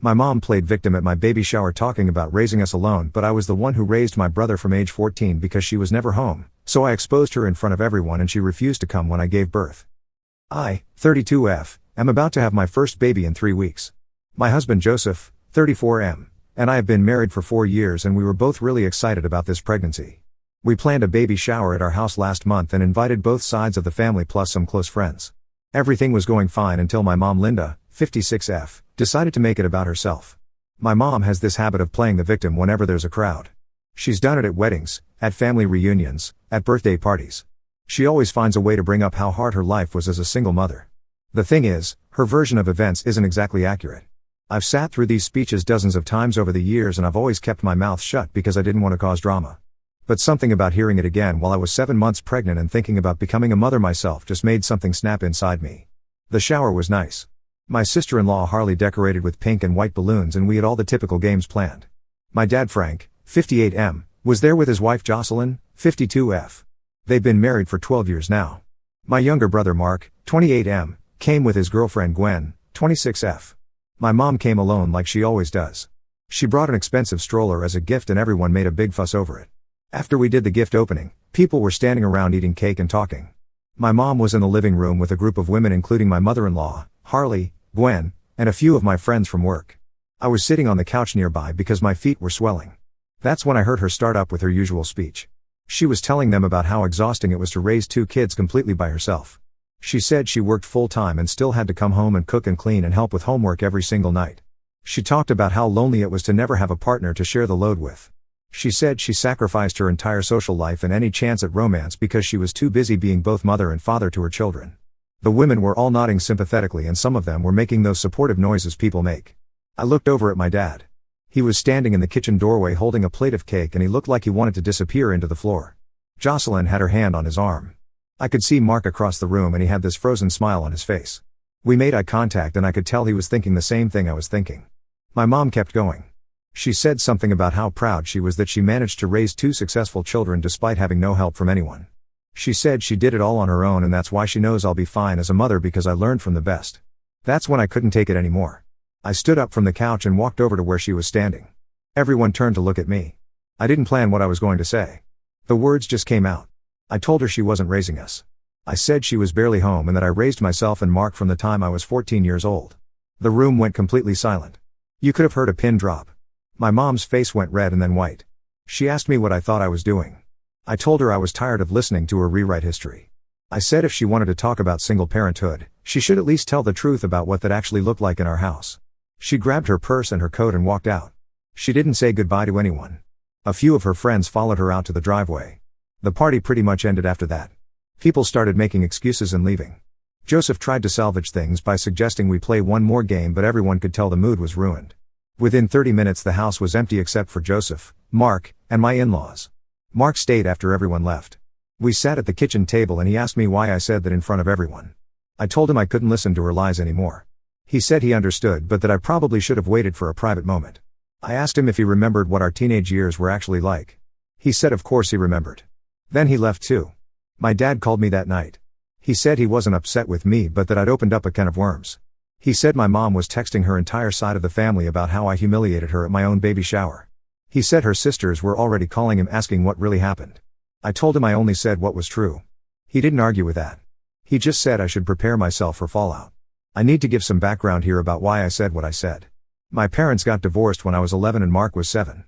My mom played victim at my baby shower talking about raising us alone, but I was the one who raised my brother from age 14 because she was never home, so I exposed her in front of everyone and she refused to come when I gave birth. I, 32F, am about to have my first baby in 3 weeks. My husband Joseph, 34M, and I have been married for 4 years and we were both really excited about this pregnancy. We planned a baby shower at our house last month and invited both sides of the family plus some close friends. Everything was going fine until my mom Linda, 56F, decided to make it about herself. My mom has this habit of playing the victim whenever there's a crowd. She's done it at weddings, at family reunions, at birthday parties. She always finds a way to bring up how hard her life was as a single mother. The thing is, her version of events isn't exactly accurate. I've sat through these speeches dozens of times over the years and I've always kept my mouth shut because I didn't want to cause drama. But something about hearing it again while I was 7 months pregnant and thinking about becoming a mother myself just made something snap inside me. The shower was nice. My sister-in-law Harley decorated with pink and white balloons and we had all the typical games planned. My dad Frank, 58M, was there with his wife Jocelyn, 52F. They've been married for 12 years now. My younger brother Mark, 28M, came with his girlfriend Gwen, 26F. My mom came alone like she always does. She brought an expensive stroller as a gift and everyone made a big fuss over it. After we did the gift opening, people were standing around eating cake and talking. My mom was in the living room with a group of women including my mother-in-law, Harley, Gwen, and a few of my friends from work. I was sitting on the couch nearby because my feet were swelling. That's when I heard her start up with her usual speech. She was telling them about how exhausting it was to raise 2 kids completely by herself. She said she worked full-time and still had to come home and cook and clean and help with homework every single night. She talked about how lonely it was to never have a partner to share the load with. She said she sacrificed her entire social life and any chance at romance because she was too busy being both mother and father to her children. The women were all nodding sympathetically and some of them were making those supportive noises people make. I looked over at my dad. He was standing in the kitchen doorway holding a plate of cake and he looked like he wanted to disappear into the floor. Jocelyn had her hand on his arm. I could see Mark across the room and he had this frozen smile on his face. We made eye contact and I could tell he was thinking the same thing I was thinking. My mom kept going. She said something about how proud she was that she managed to raise 2 successful children despite having no help from anyone. She said she did it all on her own and that's why she knows I'll be fine as a mother because I learned from the best. That's when I couldn't take it anymore. I stood up from the couch and walked over to where she was standing. Everyone turned to look at me. I didn't plan what I was going to say. The words just came out. I told her she wasn't raising us. I said she was barely home and that I raised myself and Mark from the time I was 14 years old. The room went completely silent. You could have heard a pin drop. My mom's face went red and then white. She asked me what I thought I was doing. I told her I was tired of listening to her rewrite history. I said if she wanted to talk about single parenthood, she should at least tell the truth about what that actually looked like in our house. She grabbed her purse and her coat and walked out. She didn't say goodbye to anyone. A few of her friends followed her out to the driveway. The party pretty much ended after that. People started making excuses and leaving. Joseph tried to salvage things by suggesting we play one more game but everyone could tell the mood was ruined. Within 30 minutes the house was empty except for Joseph, Mark, and my in-laws. Mark stayed after everyone left. We sat at the kitchen table and he asked me why I said that in front of everyone. I told him I couldn't listen to her lies anymore. He said he understood but that I probably should have waited for a private moment. I asked him if he remembered what our teenage years were actually like. He said of course he remembered. Then he left too. My dad called me that night. He said he wasn't upset with me but that I'd opened up a can of worms. He said my mom was texting her entire side of the family about how I humiliated her at my own baby shower. He said her sisters were already calling him asking what really happened. I told him I only said what was true. He didn't argue with that. He just said I should prepare myself for fallout. I need to give some background here about why I said what I said. My parents got divorced when I was 11 and Mark was 7.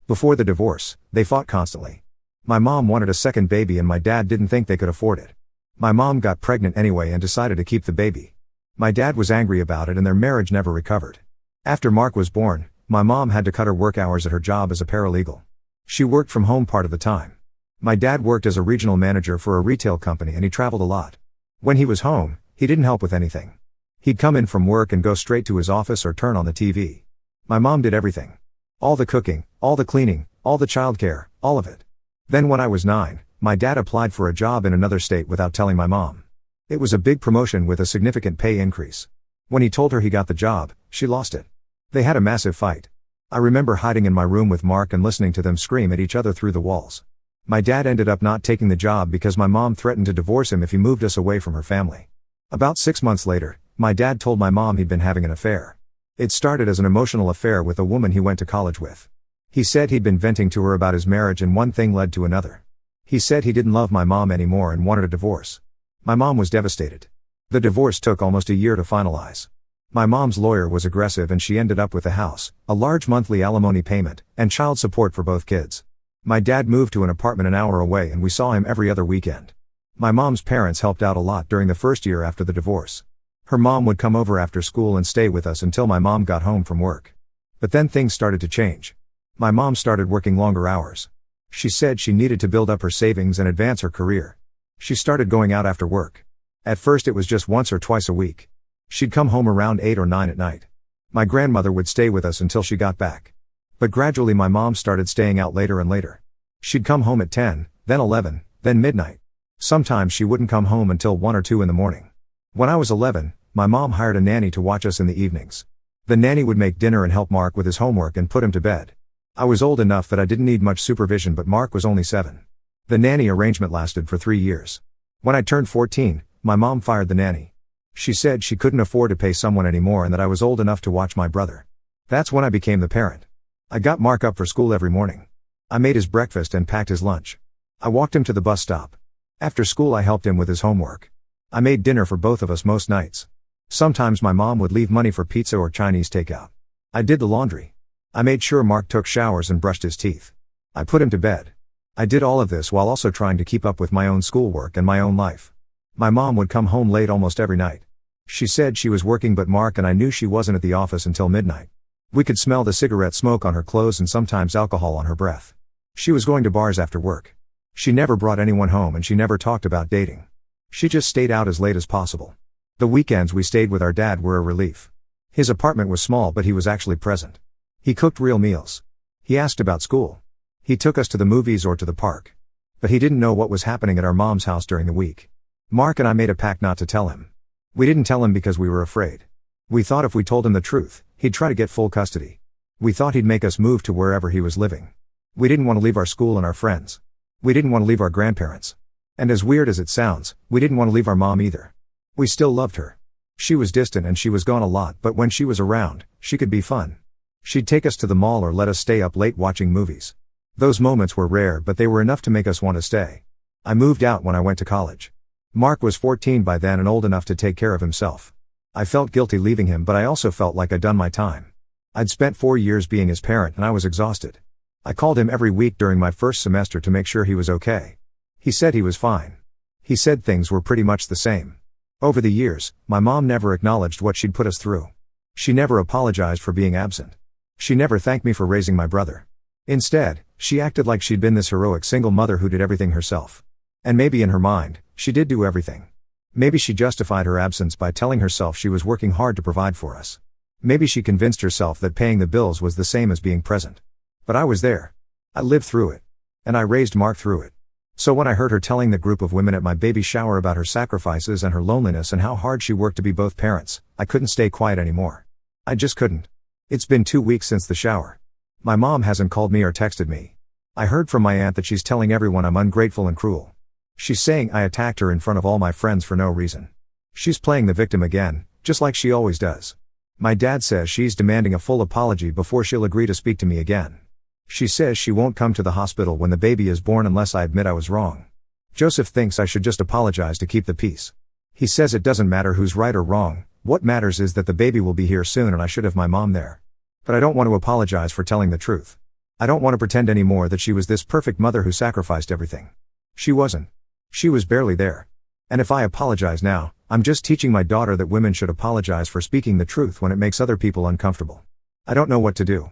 Before the divorce, they fought constantly. My mom wanted a second baby and my dad didn't think they could afford it. My mom got pregnant anyway and decided to keep the baby. My dad was angry about it and their marriage never recovered. After Mark was born, my mom had to cut her work hours at her job as a paralegal. She worked from home part of the time. My dad worked as a regional manager for a retail company and he traveled a lot. When he was home, he didn't help with anything. He'd come in from work and go straight to his office or turn on the TV. My mom did everything. All the cooking, all the cleaning, all the childcare, all of it. Then when I was 9, my dad applied for a job in another state without telling my mom. It was a big promotion with a significant pay increase. When he told her he got the job, she lost it. They had a massive fight. I remember hiding in my room with Mark and listening to them scream at each other through the walls. My dad ended up not taking the job because my mom threatened to divorce him if he moved us away from her family. About 6 months later, my dad told my mom he'd been having an affair. It started as an emotional affair with a woman he went to college with. He said he'd been venting to her about his marriage and one thing led to another. He said he didn't love my mom anymore and wanted a divorce. My mom was devastated. The divorce took almost a year to finalize. My mom's lawyer was aggressive and she ended up with a house, a large monthly alimony payment, and child support for both kids. My dad moved to an apartment an hour away and we saw him every other weekend. My mom's parents helped out a lot during the first year after the divorce. Her mom would come over after school and stay with us until my mom got home from work. But then things started to change. My mom started working longer hours. She said she needed to build up her savings and advance her career. She started going out after work. At first it was just once or twice a week. She'd come home around 8 or 9 at night. My grandmother would stay with us until she got back. But gradually my mom started staying out later and later. She'd come home at 10, then 11, then midnight. Sometimes she wouldn't come home until 1 or 2 in the morning. When I was 11, my mom hired a nanny to watch us in the evenings. The nanny would make dinner and help Mark with his homework and put him to bed. I was old enough that I didn't need much supervision, but Mark was only 7. The nanny arrangement lasted for 3 years. When I turned 14, my mom fired the nanny. She said she couldn't afford to pay someone anymore and that I was old enough to watch my brother. That's when I became the parent. I got Mark up for school every morning. I made his breakfast and packed his lunch. I walked him to the bus stop. After school I helped him with his homework. I made dinner for both of us most nights. Sometimes my mom would leave money for pizza or Chinese takeout. I did the laundry. I made sure Mark took showers and brushed his teeth. I put him to bed. I did all of this while also trying to keep up with my own schoolwork and my own life. My mom would come home late almost every night. She said she was working, but Mark and I knew she wasn't at the office until midnight. We could smell the cigarette smoke on her clothes and sometimes alcohol on her breath. She was going to bars after work. She never brought anyone home and she never talked about dating. She just stayed out as late as possible. The weekends we stayed with our dad were a relief. His apartment was small but he was actually present. He cooked real meals. He asked about school. He took us to the movies or to the park. But he didn't know what was happening at our mom's house during the week. Mark and I made a pact not to tell him. We didn't tell him because we were afraid. We thought if we told him the truth, he'd try to get full custody. We thought he'd make us move to wherever he was living. We didn't want to leave our school and our friends. We didn't want to leave our grandparents. And as weird as it sounds, we didn't want to leave our mom either. We still loved her. She was distant and she was gone a lot, but when she was around, she could be fun. She'd take us to the mall or let us stay up late watching movies. Those moments were rare, but they were enough to make us want to stay. I moved out when I went to college. Mark was 14 by then and old enough to take care of himself. I felt guilty leaving him, but I also felt like I'd done my time. I'd spent 4 years being his parent and I was exhausted. I called him every week during my first semester to make sure he was okay. He said he was fine. He said things were pretty much the same. Over the years, my mom never acknowledged what she'd put us through. She never apologized for being absent. She never thanked me for raising my brother. Instead, she acted like she'd been this heroic single mother who did everything herself. And maybe in her mind, she did do everything. Maybe she justified her absence by telling herself she was working hard to provide for us. Maybe she convinced herself that paying the bills was the same as being present. But I was there. I lived through it. And I raised Mark through it. So when I heard her telling the group of women at my baby shower about her sacrifices and her loneliness and how hard she worked to be both parents, I couldn't stay quiet anymore. I just couldn't. It's been 2 weeks since the shower. My mom hasn't called me or texted me. I heard from my aunt that she's telling everyone I'm ungrateful and cruel. She's saying I attacked her in front of all my friends for no reason. She's playing the victim again, just like she always does. My dad says she's demanding a full apology before she'll agree to speak to me again. She says she won't come to the hospital when the baby is born unless I admit I was wrong. Joseph thinks I should just apologize to keep the peace. He says it doesn't matter who's right or wrong, what matters is that the baby will be here soon and I should have my mom there. But I don't want to apologize for telling the truth. I don't want to pretend anymore that she was this perfect mother who sacrificed everything. She wasn't. She was barely there. And if I apologize now, I'm just teaching my daughter that women should apologize for speaking the truth when it makes other people uncomfortable. I don't know what to do.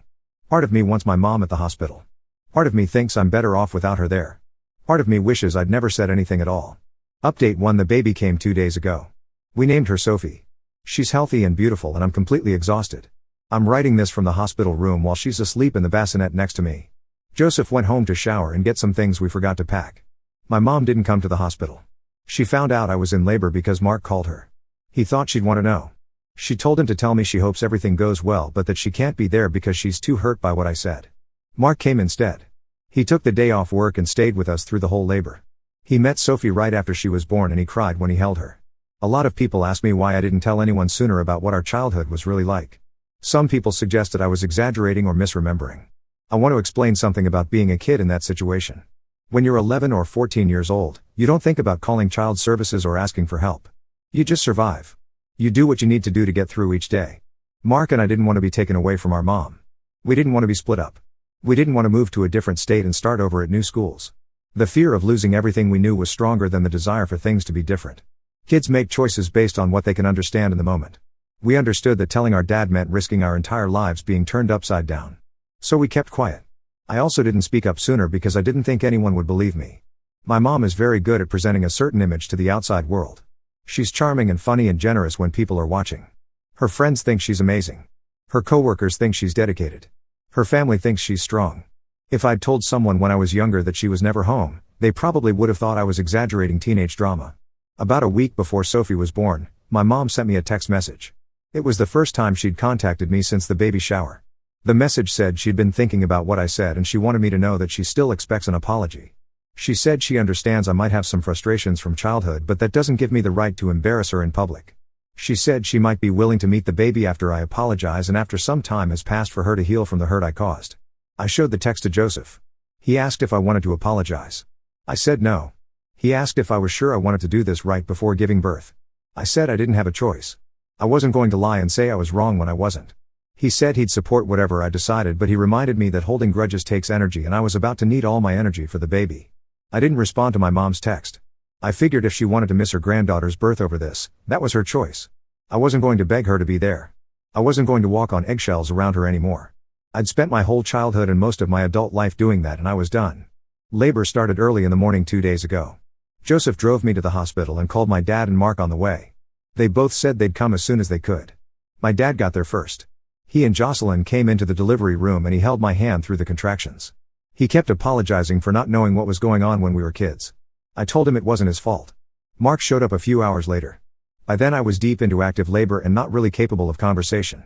Part of me wants my mom at the hospital. Part of me thinks I'm better off without her there. Part of me wishes I'd never said anything at all. Update 1: the baby came 2 days ago. We named her Sophie. She's healthy and beautiful and I'm completely exhausted. I'm writing this from the hospital room while she's asleep in the bassinet next to me. Joseph went home to shower and get some things we forgot to pack. My mom didn't come to the hospital. She found out I was in labor because Mark called her. He thought she'd want to know. She told him to tell me she hopes everything goes well but that she can't be there because she's too hurt by what I said. Mark came instead. He took the day off work and stayed with us through the whole labor. He met Sophie right after she was born and he cried when he held her. A lot of people ask me why I didn't tell anyone sooner about what our childhood was really like. Some people suggested I was exaggerating or misremembering. I want to explain something about being a kid in that situation. When you're 11 or 14 years old, you don't think about calling child services or asking for help. You just survive. You do what you need to do to get through each day. Mark and I didn't want to be taken away from our mom. We didn't want to be split up. We didn't want to move to a different state and start over at new schools. The fear of losing everything we knew was stronger than the desire for things to be different. Kids make choices based on what they can understand in the moment. We understood that telling our dad meant risking our entire lives being turned upside down. So we kept quiet. I also didn't speak up sooner because I didn't think anyone would believe me. My mom is very good at presenting a certain image to the outside world. She's charming and funny and generous when people are watching. Her friends think she's amazing. Her coworkers think she's dedicated. Her family thinks she's strong. If I'd told someone when I was younger that she was never home, they probably would have thought I was exaggerating teenage drama. About a week before Sophie was born, my mom sent me a text message. It was the first time she'd contacted me since the baby shower. The message said she'd been thinking about what I said and she wanted me to know that she still expects an apology. She said she understands I might have some frustrations from childhood, but that doesn't give me the right to embarrass her in public. She said she might be willing to meet the baby after I apologize and after some time has passed for her to heal from the hurt I caused. I showed the text to Joseph. He asked if I wanted to apologize. I said no. He asked if I was sure I wanted to do this right before giving birth. I said I didn't have a choice. I wasn't going to lie and say I was wrong when I wasn't. He said he'd support whatever I decided, but he reminded me that holding grudges takes energy and I was about to need all my energy for the baby. I didn't respond to my mom's text. I figured if she wanted to miss her granddaughter's birth over this, that was her choice. I wasn't going to beg her to be there. I wasn't going to walk on eggshells around her anymore. I'd spent my whole childhood and most of my adult life doing that and I was done. Labor started early in the morning 2 days ago. Joseph drove me to the hospital and called my dad and Mark on the way. They both said they'd come as soon as they could. My dad got there first. He and Jocelyn came into the delivery room and he held my hand through the contractions. He kept apologizing for not knowing what was going on when we were kids. I told him it wasn't his fault. Mark showed up a few hours later. By then I was deep into active labor and not really capable of conversation.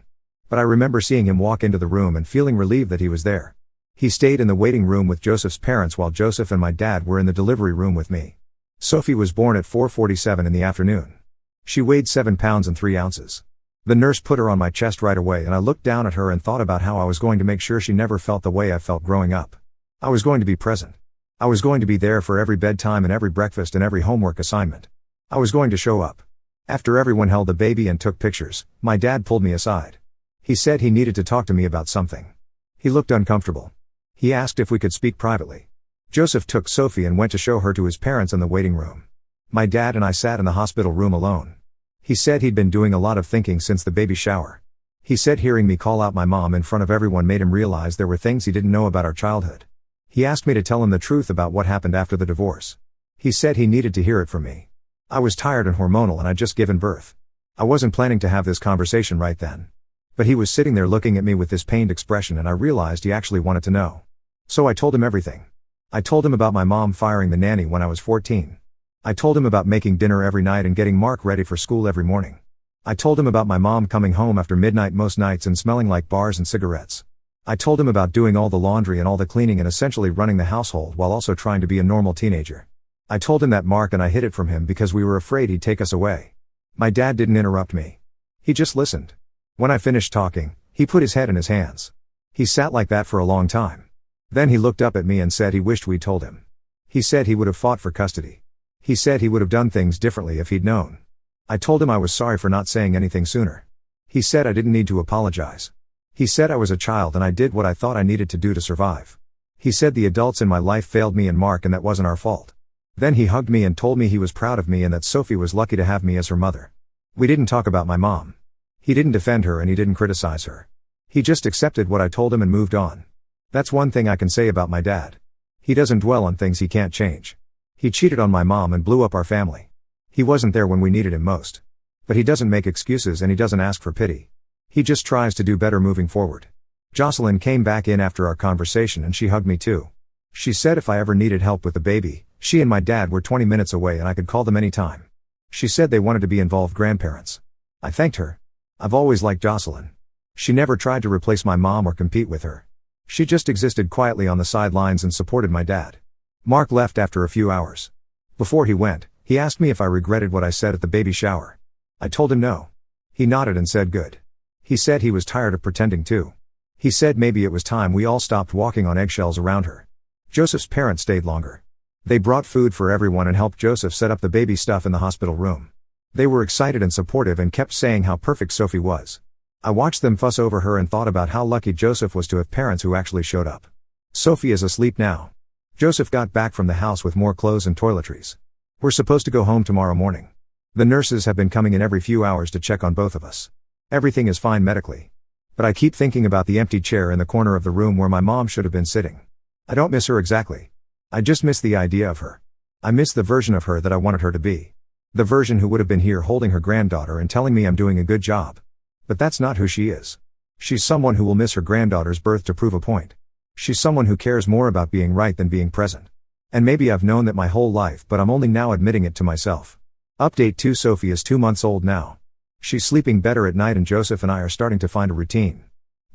But I remember seeing him walk into the room and feeling relieved that he was there. He stayed in the waiting room with Joseph's parents while Joseph and my dad were in the delivery room with me. Sophie was born at 4:47 in the afternoon. She weighed 7 pounds and 3 ounces. The nurse put her on my chest right away and I looked down at her and thought about how I was going to make sure she never felt the way I felt growing up. I was going to be present. I was going to be there for every bedtime and every breakfast and every homework assignment. I was going to show up. After everyone held the baby and took pictures, my dad pulled me aside. He said he needed to talk to me about something. He looked uncomfortable. He asked if we could speak privately. Joseph took Sophie and went to show her to his parents in the waiting room. My dad and I sat in the hospital room alone. He said he'd been doing a lot of thinking since the baby shower. He said hearing me call out my mom in front of everyone made him realize there were things he didn't know about our childhood. He asked me to tell him the truth about what happened after the divorce. He said he needed to hear it from me. I was tired and hormonal and I'd just given birth. I wasn't planning to have this conversation right then. But he was sitting there looking at me with this pained expression and I realized he actually wanted to know. So I told him everything. I told him about my mom firing the nanny when I was 14. I told him about making dinner every night and getting Mark ready for school every morning. I told him about my mom coming home after midnight most nights and smelling like bars and cigarettes. I told him about doing all the laundry and all the cleaning and essentially running the household while also trying to be a normal teenager. I told him that Mark and I hid it from him because we were afraid he'd take us away. My dad didn't interrupt me. He just listened. When I finished talking, he put his head in his hands. He sat like that for a long time. Then he looked up at me and said he wished we'd told him. He said he would have fought for custody. He said he would have done things differently if he'd known. I told him I was sorry for not saying anything sooner. He said I didn't need to apologize. He said I was a child and I did what I thought I needed to do to survive. He said the adults in my life failed me and Mark and that wasn't our fault. Then he hugged me and told me he was proud of me and that Sophie was lucky to have me as her mother. We didn't talk about my mom. He didn't defend her and he didn't criticize her. He just accepted what I told him and moved on. That's one thing I can say about my dad. He doesn't dwell on things he can't change. He cheated on my mom and blew up our family. He wasn't there when we needed him most. But he doesn't make excuses and he doesn't ask for pity. He just tries to do better moving forward. Jocelyn came back in after our conversation and she hugged me too. She said if I ever needed help with the baby, she and my dad were 20 minutes away and I could call them anytime. She said they wanted to be involved grandparents. I thanked her. I've always liked Jocelyn. She never tried to replace my mom or compete with her. She just existed quietly on the sidelines and supported my dad. Mark left after a few hours. Before he went, he asked me if I regretted what I said at the baby shower. I told him no. He nodded and said good. He said he was tired of pretending too. He said maybe it was time we all stopped walking on eggshells around her. Joseph's parents stayed longer. They brought food for everyone and helped Joseph set up the baby stuff in the hospital room. They were excited and supportive and kept saying how perfect Sophie was. I watched them fuss over her and thought about how lucky Joseph was to have parents who actually showed up. Sophie is asleep now. Joseph got back from the house with more clothes and toiletries. We're supposed to go home tomorrow morning. The nurses have been coming in every few hours to check on both of us. Everything is fine medically. But I keep thinking about the empty chair in the corner of the room where my mom should have been sitting. I don't miss her exactly. I just miss the idea of her. I miss the version of her that I wanted her to be. The version who would have been here holding her granddaughter and telling me I'm doing a good job. But that's not who she is. She's someone who will miss her granddaughter's birth to prove a point. She's someone who cares more about being right than being present. And maybe I've known that my whole life, but I'm only now admitting it to myself. Update 2: Sophie is 2 months old now. She's sleeping better at night and Joseph and I are starting to find a routine.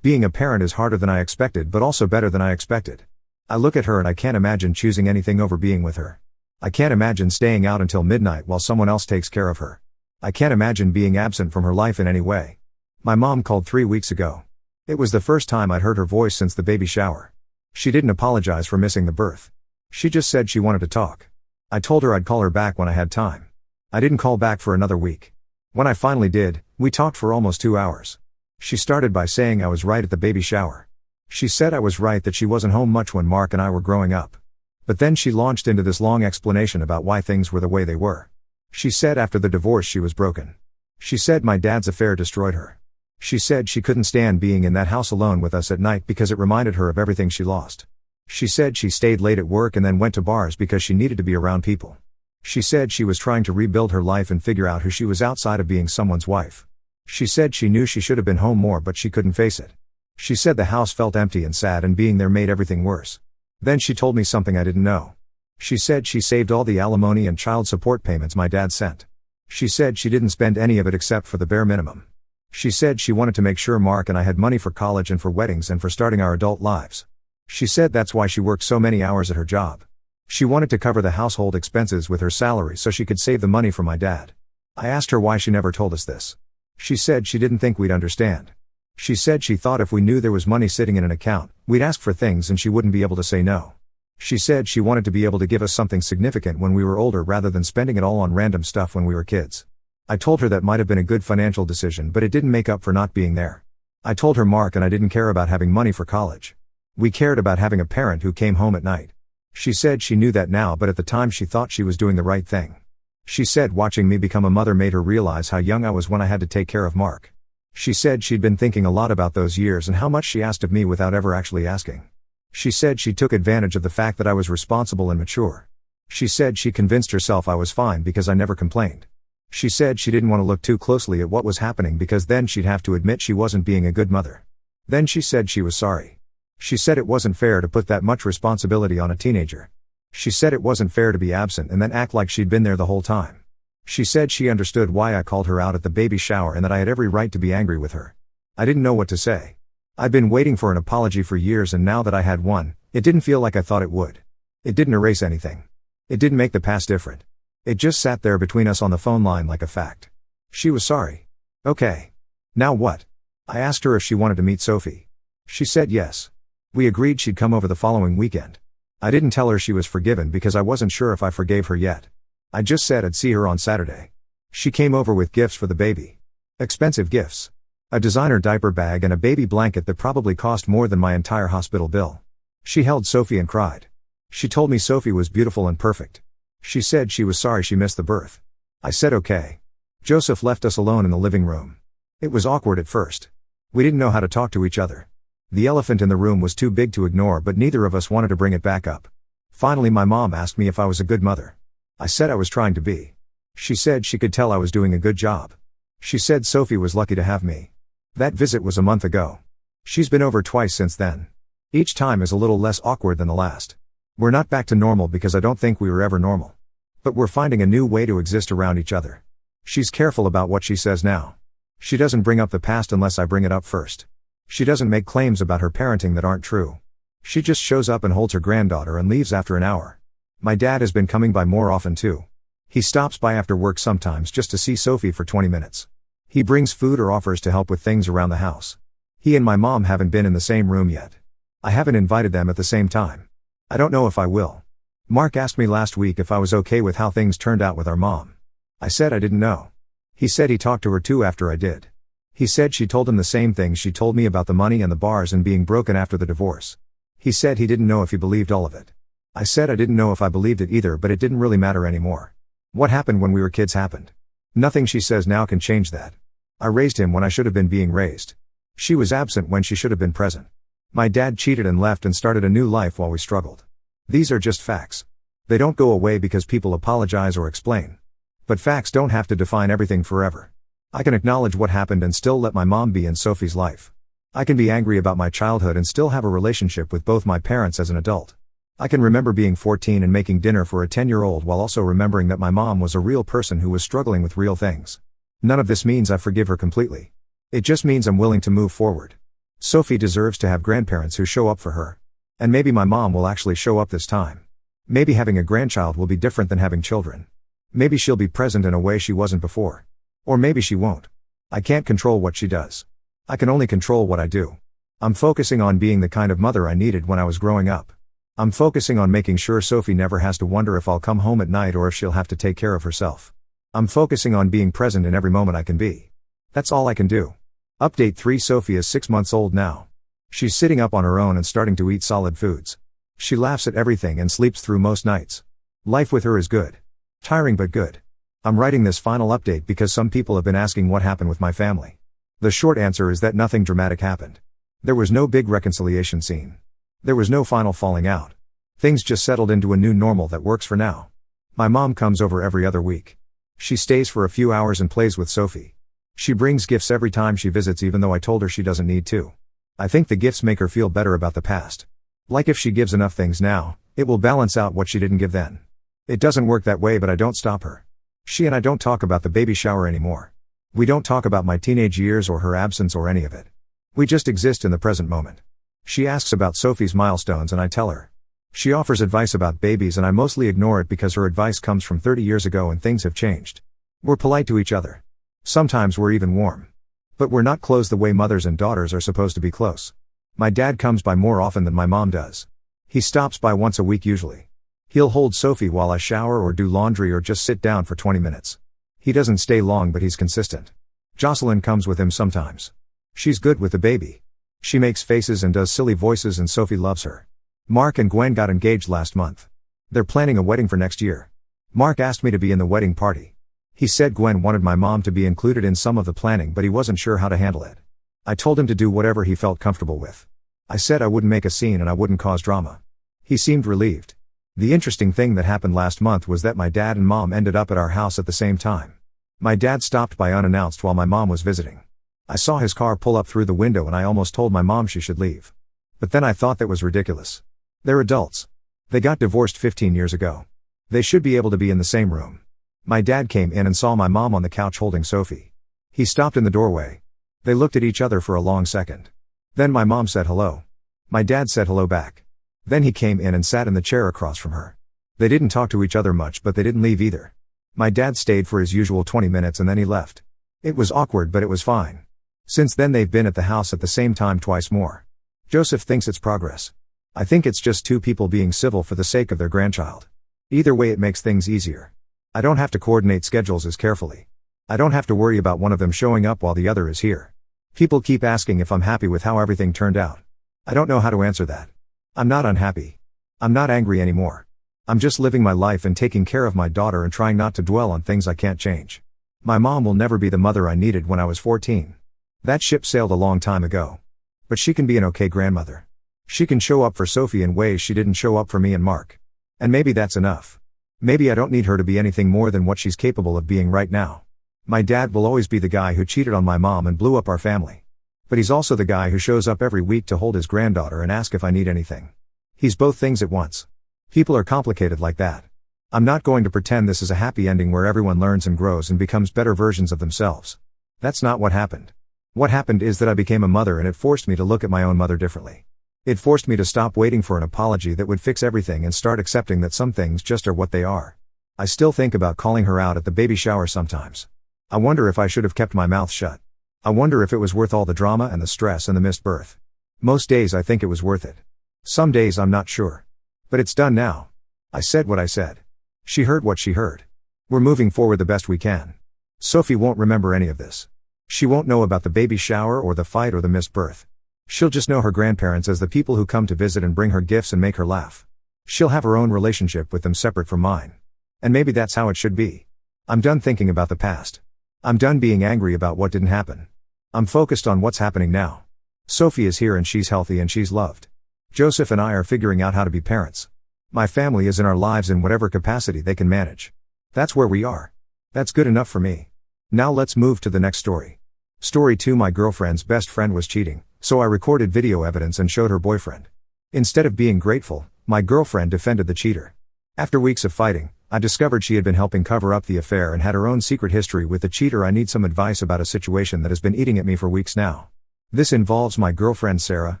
Being a parent is harder than I expected but also better than I expected. I look at her and I can't imagine choosing anything over being with her. I can't imagine staying out until midnight while someone else takes care of her. I can't imagine being absent from her life in any way. My mom called 3 weeks ago. It was the first time I'd heard her voice since the baby shower. She didn't apologize for missing the birth. She just said she wanted to talk. I told her I'd call her back when I had time. I didn't call back for another week. When I finally did, we talked for almost 2 hours. She started by saying I was right at the baby shower. She said I was right that she wasn't home much when Mark and I were growing up. But then she launched into this long explanation about why things were the way they were. She said after the divorce she was broken. She said my dad's affair destroyed her. She said she couldn't stand being in that house alone with us at night because it reminded her of everything she lost. She said she stayed late at work and then went to bars because she needed to be around people. She said she was trying to rebuild her life and figure out who she was outside of being someone's wife. She said she knew she should have been home more but she couldn't face it. She said the house felt empty and sad and being there made everything worse. Then she told me something I didn't know. She said she saved all the alimony and child support payments my dad sent. She said she didn't spend any of it except for the bare minimum. She said she wanted to make sure Mark and I had money for college and for weddings and for starting our adult lives. She said that's why she worked so many hours at her job. She wanted to cover the household expenses with her salary so she could save the money for my dad. I asked her why she never told us this. She said she didn't think we'd understand. She said she thought if we knew there was money sitting in an account, we'd ask for things and she wouldn't be able to say no. She said she wanted to be able to give us something significant when we were older rather than spending it all on random stuff when we were kids. I told her that might have been a good financial decision but it didn't make up for not being there. I told her Mark and I didn't care about having money for college. We cared about having a parent who came home at night. She said she knew that now but at the time she thought she was doing the right thing. She said watching me become a mother made her realize how young I was when I had to take care of Mark. She said she'd been thinking a lot about those years and how much she asked of me without ever actually asking. She said she took advantage of the fact that I was responsible and mature. She said she convinced herself I was fine because I never complained. She said she didn't want to look too closely at what was happening because then she'd have to admit she wasn't being a good mother. Then she said she was sorry. She said it wasn't fair to put that much responsibility on a teenager. She said it wasn't fair to be absent and then act like she'd been there the whole time. She said she understood why I called her out at the baby shower and that I had every right to be angry with her. I didn't know what to say. I'd been waiting for an apology for years and now that I had one, it didn't feel like I thought it would. It didn't erase anything. It didn't make the past different. It just sat there between us on the phone line like a fact. She was sorry. Okay. Now what? I asked her if she wanted to meet Sophie. She said yes. We agreed she'd come over the following weekend. I didn't tell her she was forgiven because I wasn't sure if I forgave her yet. I just said I'd see her on Saturday. She came over with gifts for the baby. Expensive gifts. A designer diaper bag and a baby blanket that probably cost more than my entire hospital bill. She held Sophie and cried. She told me Sophie was beautiful and perfect. She said she was sorry she missed the birth. I said okay. Joseph left us alone in the living room. It was awkward at first. We didn't know how to talk to each other. The elephant in the room was too big to ignore but neither of us wanted to bring it back up. Finally my mom asked me if I was a good mother. I said I was trying to be. She said she could tell I was doing a good job. She said Sophie was lucky to have me. That visit was a month ago. She's been over twice since then. Each time is a little less awkward than the last. We're not back to normal because I don't think we were ever normal. But we're finding a new way to exist around each other. She's careful about what she says now. She doesn't bring up the past unless I bring it up first. She doesn't make claims about her parenting that aren't true. She just shows up and holds her granddaughter and leaves after an hour. My dad has been coming by more often too. He stops by after work sometimes just to see Sophie for 20 minutes. He brings food or offers to help with things around the house. He and my mom haven't been in the same room yet. I haven't invited them at the same time. I don't know if I will. Mark asked me last week if I was okay with how things turned out with our mom. I said I didn't know. He said he talked to her too after I did. He said she told him the same things she told me about the money and the bars and being broken after the divorce. He said he didn't know if he believed all of it. I said I didn't know if I believed it either, but it didn't really matter anymore. What happened when we were kids happened. Nothing she says now can change that. I raised him when I should have been being raised. She was absent when she should have been present. My dad cheated and left and started a new life while we struggled. These are just facts. They don't go away because people apologize or explain. But facts don't have to define everything forever. I can acknowledge what happened and still let my mom be in Sophie's life. I can be angry about my childhood and still have a relationship with both my parents as an adult. I can remember being 14 and making dinner for a 10-year-old while also remembering that my mom was a real person who was struggling with real things. None of this means I forgive her completely. It just means I'm willing to move forward. Sophie deserves to have grandparents who show up for her. And maybe my mom will actually show up this time. Maybe having a grandchild will be different than having children. Maybe she'll be present in a way she wasn't before. Or maybe she won't. I can't control what she does. I can only control what I do. I'm focusing on being the kind of mother I needed when I was growing up. I'm focusing on making sure Sophie never has to wonder if I'll come home at night or if she'll have to take care of herself. I'm focusing on being present in every moment I can be. That's all I can do. Update 3: Sophie is 6 months old now. She's sitting up on her own and starting to eat solid foods. She laughs at everything and sleeps through most nights. Life with her is good. Tiring but good. I'm writing this final update because some people have been asking what happened with my family. The short answer is that nothing dramatic happened. There was no big reconciliation scene. There was no final falling out. Things just settled into a new normal that works for now. My mom comes over every other week. She stays for a few hours and plays with Sophie. She brings gifts every time she visits even though I told her she doesn't need to. I think the gifts make her feel better about the past. Like if she gives enough things now, it will balance out what she didn't give then. It doesn't work that way but I don't stop her. She and I don't talk about the baby shower anymore. We don't talk about my teenage years or her absence or any of it. We just exist in the present moment. She asks about Sophie's milestones and I tell her. She offers advice about babies and I mostly ignore it because her advice comes from 30 years ago and things have changed. We're polite to each other. Sometimes we're even warm. But we're not close the way mothers and daughters are supposed to be close. My dad comes by more often than my mom does. He stops by once a week usually. He'll hold Sophie while I shower or do laundry or just sit down for 20 minutes. He doesn't stay long but he's consistent. Jocelyn comes with him sometimes. She's good with the baby. She makes faces and does silly voices and Sophie loves her. Mark and Gwen got engaged last month. They're planning a wedding for next year. Mark asked me to be in the wedding party. He said Gwen wanted my mom to be included in some of the planning but he wasn't sure how to handle it. I told him to do whatever he felt comfortable with. I said I wouldn't make a scene and I wouldn't cause drama. He seemed relieved. The interesting thing that happened last month was that my dad and mom ended up at our house at the same time. My dad stopped by unannounced while my mom was visiting. I saw his car pull up through the window and I almost told my mom she should leave. But then I thought that was ridiculous. They're adults. They got divorced 15 years ago. They should be able to be in the same room. My dad came in and saw my mom on the couch holding Sophie. He stopped in the doorway. They looked at each other for a long second. Then my mom said hello. My dad said hello back. Then he came in and sat in the chair across from her. They didn't talk to each other much but they didn't leave either. My dad stayed for his usual 20 minutes and then he left. It was awkward but it was fine. Since then they've been at the house at the same time twice more. Joseph thinks it's progress. I think it's just two people being civil for the sake of their grandchild. Either way it makes things easier. I don't have to coordinate schedules as carefully. I don't have to worry about one of them showing up while the other is here. People keep asking if I'm happy with how everything turned out. I don't know how to answer that. I'm not unhappy. I'm not angry anymore. I'm just living my life and taking care of my daughter and trying not to dwell on things I can't change. My mom will never be the mother I needed when I was 14. That ship sailed a long time ago. But she can be an okay grandmother. She can show up for Sophie in ways she didn't show up for me and Mark. And maybe that's enough. Maybe I don't need her to be anything more than what she's capable of being right now. My dad will always be the guy who cheated on my mom and blew up our family. But he's also the guy who shows up every week to hold his granddaughter and ask if I need anything. He's both things at once. People are complicated like that. I'm not going to pretend this is a happy ending where everyone learns and grows and becomes better versions of themselves. That's not what happened. What happened is that I became a mother and it forced me to look at my own mother differently. It forced me to stop waiting for an apology that would fix everything and start accepting that some things just are what they are. I still think about calling her out at the baby shower sometimes. I wonder if I should have kept my mouth shut. I wonder if it was worth all the drama and the stress and the missed birth. Most days I think it was worth it. Some days I'm not sure. But it's done now. I said what I said. She heard what she heard. We're moving forward the best we can. Sophie won't remember any of this. She won't know about the baby shower or the fight or the missed birth. She'll just know her grandparents as the people who come to visit and bring her gifts and make her laugh. She'll have her own relationship with them separate from mine. And maybe that's how it should be. I'm done thinking about the past. I'm done being angry about what didn't happen. I'm focused on what's happening now. Sophie is here and she's healthy and she's loved. Joseph and I are figuring out how to be parents. My family is in our lives in whatever capacity they can manage. That's where we are. That's good enough for me. Now let's move to the next story. Story 2. My girlfriend's best friend was cheating, so I recorded video evidence and showed her boyfriend. Instead of being grateful, my girlfriend defended the cheater. After weeks of fighting, I discovered she had been helping cover up the affair and had her own secret history with the cheater. I need some advice about a situation that has been eating at me for weeks now. This involves my girlfriend Sarah,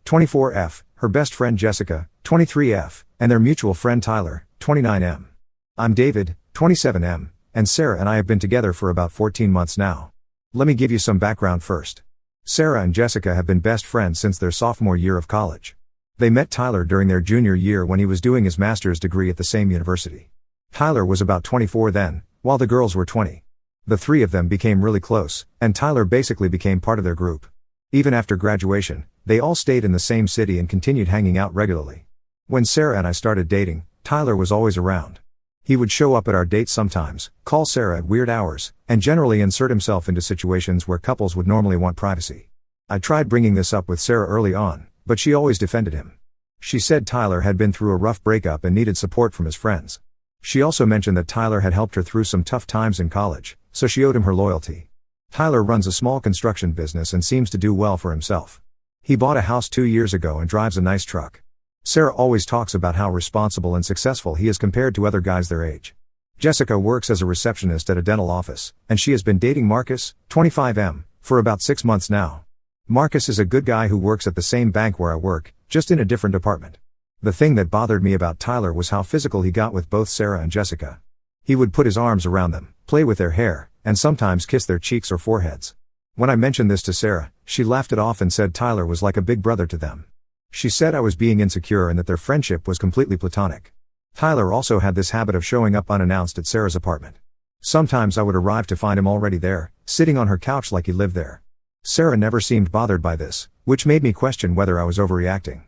24F, her best friend Jessica, 23F, and their mutual friend Tyler, 29M. I'm David, 27M, and Sarah and I have been together for about 14 months now. Let me give you some background first. Sarah and Jessica have been best friends since their sophomore year of college. They met Tyler during their junior year when he was doing his master's degree at the same university. Tyler was about 24 then, while the girls were 20. The three of them became really close, and Tyler basically became part of their group. Even after graduation, they all stayed in the same city and continued hanging out regularly. When Sarah and I started dating, Tyler was always around. He would show up at our dates sometimes, call Sarah at weird hours, and generally insert himself into situations where couples would normally want privacy. I tried bringing this up with Sarah early on, but she always defended him. She said Tyler had been through a rough breakup and needed support from his friends. She also mentioned that Tyler had helped her through some tough times in college, so she owed him her loyalty. Tyler runs a small construction business and seems to do well for himself. He bought a house 2 years ago and drives a nice truck. Sarah always talks about how responsible and successful he is compared to other guys their age. Jessica works as a receptionist at a dental office, and she has been dating Marcus, 25M, for about 6 months now. Marcus is a good guy who works at the same bank where I work, just in a different department. The thing that bothered me about Tyler was how physical he got with both Sarah and Jessica. He would put his arms around them, play with their hair, and sometimes kiss their cheeks or foreheads. When I mentioned this to Sarah, she laughed it off and said Tyler was like a big brother to them. She said I was being insecure and that their friendship was completely platonic. Tyler also had this habit of showing up unannounced at Sarah's apartment. Sometimes I would arrive to find him already there, sitting on her couch like he lived there. Sarah never seemed bothered by this, which made me question whether I was overreacting.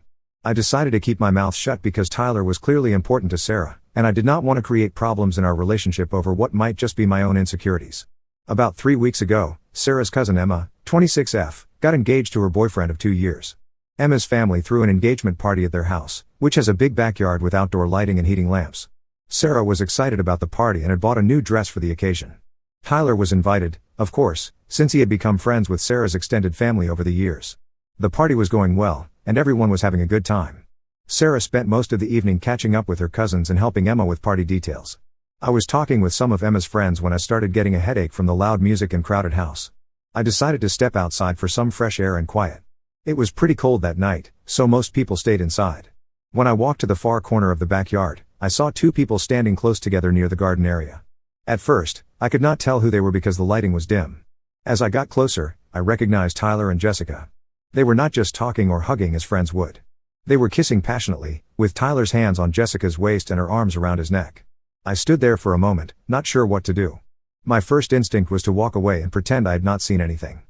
I decided to keep my mouth shut because Tyler was clearly important to Sarah, and I did not want to create problems in our relationship over what might just be my own insecurities. About 3 weeks ago, Sarah's cousin Emma, 26F, got engaged to her boyfriend of 2 years. Emma's family threw an engagement party at their house, which has a big backyard with outdoor lighting and heating lamps. Sarah was excited about the party and had bought a new dress for the occasion. Tyler was invited, of course, since he had become friends with Sarah's extended family over the years. The party was going well, and everyone was having a good time. Sarah spent most of the evening catching up with her cousins and helping Emma with party details. I was talking with some of Emma's friends when I started getting a headache from the loud music and crowded house. I decided to step outside for some fresh air and quiet. It was pretty cold that night, so most people stayed inside. When I walked to the far corner of the backyard, I saw 2 people standing close together near the garden area. At first, I could not tell who they were because the lighting was dim. As I got closer, I recognized Tyler and Jessica. They were not just talking or hugging as friends would. They were kissing passionately, with Tyler's hands on Jessica's waist and her arms around his neck. I stood there for a moment, not sure what to do. My first instinct was to walk away and pretend I had not seen anything.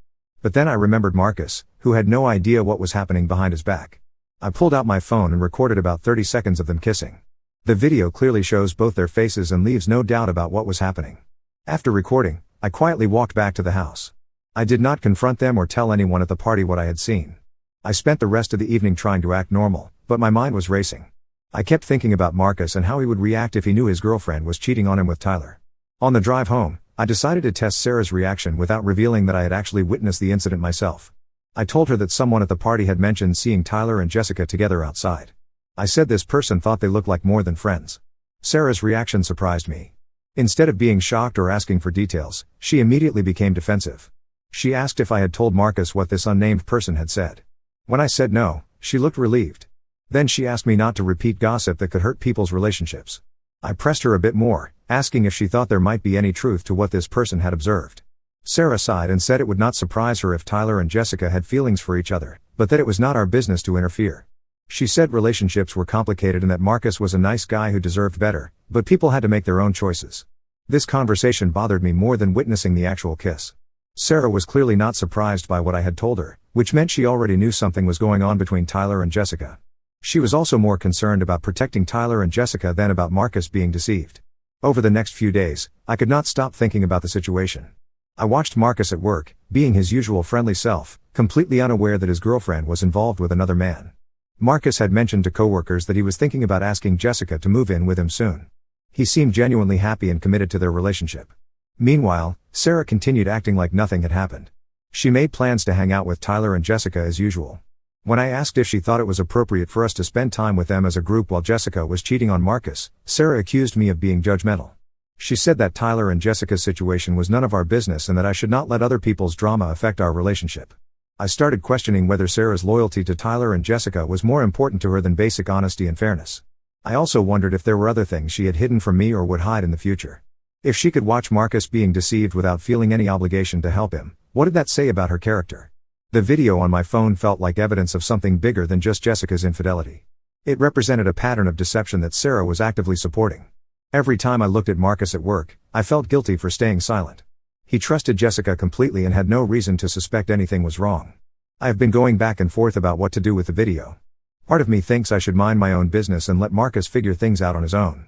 But then I remembered Marcus, who had no idea what was happening behind his back. I pulled out my phone and recorded about 30 seconds of them kissing. The video clearly shows both their faces and leaves no doubt about what was happening. After recording, I quietly walked back to the house. I did not confront them or tell anyone at the party what I had seen. I spent the rest of the evening trying to act normal, but my mind was racing. I kept thinking about Marcus and how he would react if he knew his girlfriend was cheating on him with Tyler. On the drive home, I decided to test Sarah's reaction without revealing that I had actually witnessed the incident myself. I told her that someone at the party had mentioned seeing Tyler and Jessica together outside. I said this person thought they looked like more than friends. Sarah's reaction surprised me. Instead of being shocked or asking for details, she immediately became defensive. She asked if I had told Marcus what this unnamed person had said. When I said no, she looked relieved. Then she asked me not to repeat gossip that could hurt people's relationships. I pressed her a bit more, asking if she thought there might be any truth to what this person had observed. Sarah sighed and said it would not surprise her if Tyler and Jessica had feelings for each other, but that it was not our business to interfere. She said relationships were complicated and that Marcus was a nice guy who deserved better, but people had to make their own choices. This conversation bothered me more than witnessing the actual kiss. Sarah was clearly not surprised by what I had told her, which meant she already knew something was going on between Tyler and Jessica. She was also more concerned about protecting Tyler and Jessica than about Marcus being deceived. Over the next few days, I could not stop thinking about the situation. I watched Marcus at work, being his usual friendly self, completely unaware that his girlfriend was involved with another man. Marcus had mentioned to coworkers that he was thinking about asking Jessica to move in with him soon. He seemed genuinely happy and committed to their relationship. Meanwhile, Sarah continued acting like nothing had happened. She made plans to hang out with Tyler and Jessica as usual. When I asked if she thought it was appropriate for us to spend time with them as a group while Jessica was cheating on Marcus, Sarah accused me of being judgmental. She said that Tyler and Jessica's situation was none of our business and that I should not let other people's drama affect our relationship. I started questioning whether Sarah's loyalty to Tyler and Jessica was more important to her than basic honesty and fairness. I also wondered if there were other things she had hidden from me or would hide in the future. If she could watch Marcus being deceived without feeling any obligation to help him, what did that say about her character? The video on my phone felt like evidence of something bigger than just Jessica's infidelity. It represented a pattern of deception that Sarah was actively supporting. Every time I looked at Marcus at work, I felt guilty for staying silent. He trusted Jessica completely and had no reason to suspect anything was wrong. I have been going back and forth about what to do with the video. Part of me thinks I should mind my own business and let Marcus figure things out on his own.